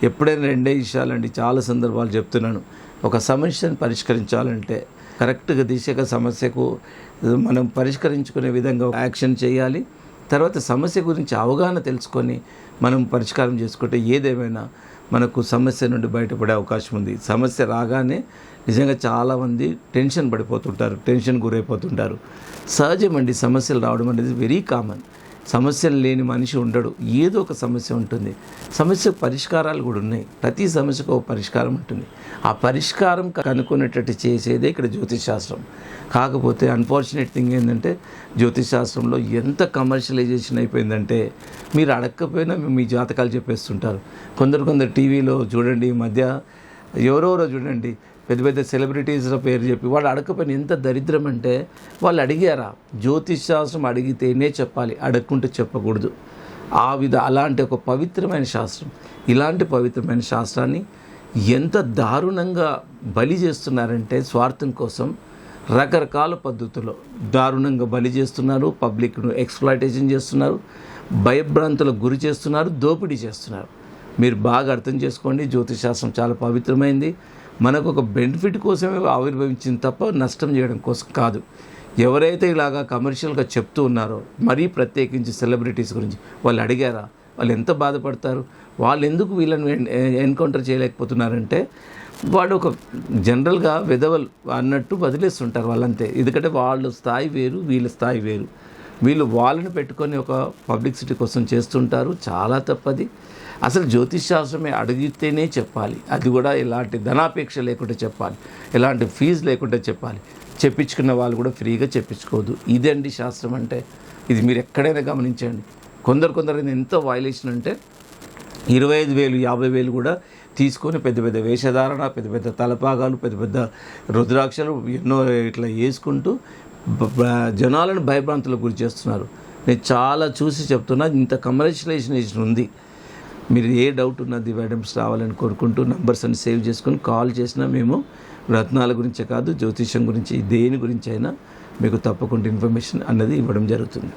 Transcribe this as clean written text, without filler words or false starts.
ఎప్పుడైనా రెండే విషయాలండి, చాలా సందర్భాలు చెప్తున్నాను. ఒక సమస్యను పరిష్కరించాలంటే కరెక్ట్గా దిశగా సమస్యకు మనం పరిష్కరించుకునే విధంగా యాక్షన్ చేయాలి. తర్వాత సమస్య గురించి అవగాహన తెలుసుకొని మనం పరిష్కారం చేసుకుంటే ఏదేమైనా మనకు సమస్య నుండి బయటపడే అవకాశం ఉంది. సమస్య రాగానే నిజంగా చాలామంది టెన్షన్ పడిపోతుంటారు, టెన్షన్ గురైపోతుంటారు. సహజమండి, సమస్యలు రావడం అనేది వెరీ కామన్. సమస్యలు లేని మనిషి ఉండడు, ఏదో ఒక సమస్య ఉంటుంది. సమస్య పరిష్కారాలు కూడా ఉన్నాయి, ప్రతి సమస్యకు ఒక పరిష్కారం ఉంటుంది. ఆ పరిష్కారం కనుక్కునేటట్టు చేసేదే ఇక్కడ జ్యోతిష్ శాస్త్రం. కాకపోతే అన్ఫార్చునేట్ థింగ్ ఏంటంటే జ్యోతిష్ శాస్త్రంలో ఎంత కమర్షియలైజేషన్ అయిపోయిందంటే మీరు అడగకపోయినా మీ జాతకాలు చెప్పేస్తుంటారు. కొందరు టీవీలో చూడండి, ఈ మధ్య ఎవరెవరో చూడండి పెద్ద పెద్ద సెలబ్రిటీస్ల పేరు చెప్పి వాళ్ళు అడగకపోయినా ఎంత దరిద్రం అంటే వాళ్ళు అడిగారా? జ్యోతిష్ శాస్త్రం అడిగితేనే చెప్పాలి, అడగకుంటే చెప్పకూడదు. అలాంటి ఒక పవిత్రమైన శాస్త్రం, ఇలాంటి పవిత్రమైన శాస్త్రాన్ని ఎంత దారుణంగా బలి చేస్తున్నారంటే స్వార్థం కోసం రకరకాల పద్ధతుల్లో దారుణంగా బలి చేస్తున్నారు. పబ్లిక్ను ఎక్స్‌ప్లాయిటేషన్ చేస్తున్నారు, భయభ్రాంతులకు గురి చేస్తున్నారు, దోపిడీ చేస్తున్నారు. మీరు బాగా అర్థం చేసుకోండి, జ్యోతిష్ శాస్త్రం చాలా పవిత్రమైంది. మనకు ఒక బెనిఫిట్ కోసమే ఆవిర్భవించింది తప్ప నష్టం చేయడం కోసం కాదు. ఎవరైతే ఇలాగా కమర్షియల్గా చెప్తూ ఉన్నారో, మరీ ప్రత్యేకించి సెలబ్రిటీస్ గురించి వాళ్ళు అడిగారా? వాళ్ళు ఎంత బాధపడతారు? వాళ్ళు ఎందుకు వీళ్ళని ఎన్కౌంటర్ చేయలేకపోతున్నారంటే వాడు ఒక జనరల్గా వెధవలు అన్నట్టు వదిలేస్తుంటారు వాళ్ళంతే. ఎందుకంటే వాళ్ళ స్థాయి వేరు, వీళ్ళ స్థాయి వేరు. వీళ్ళు వాళ్ళని పెట్టుకొని ఒక పబ్లిసిటీ కోసం చేస్తుంటారు. చాలా తప్పది. అసలు జ్యోతిష్ శాస్త్రమే అడిగితేనే చెప్పాలి, అది కూడా ఎలాంటి ధనాపేక్ష లేకుండా చెప్పాలి, ఎలాంటి ఫీజు లేకుండా చెప్పాలి. చెప్పించుకున్న వాళ్ళు కూడా ఫ్రీగా చెప్పించుకోవద్దు. ఇదండి శాస్త్రం అంటే. ఇది మీరు ఎక్కడైనా గమనించండి. కొందరు ఎంత వైలేషన్ అంటే 25,000 50,000 కూడా తీసుకొని పెద్ద పెద్ద వేషధారణ, పెద్ద పెద్ద తలపాగాలు, పెద్ద పెద్ద రుద్రాక్షలు ఎన్నో ఇట్లా వేసుకుంటూ జనాలను భయభ్రాంతులకు గురి చేస్తున్నారు. నేను చాలా చూసి చెప్తున్నా, ఇంత కమర్షియలైజేషన్ ఉంది. మీరు ఏ డౌట్ ఉన్నా దివైడమ్స్ రావాలని కోరుకుంటూ నంబర్స్ అని సేవ్ చేసుకొని కాల్ చేసినా మేము రత్నాల గురించే కాదు, జ్యోతిష్యం గురించి దేని గురించి అయినా మీకు తప్పకుండా ఇన్ఫర్మేషన్ అన్నది ఇవ్వడం జరుగుతుంది.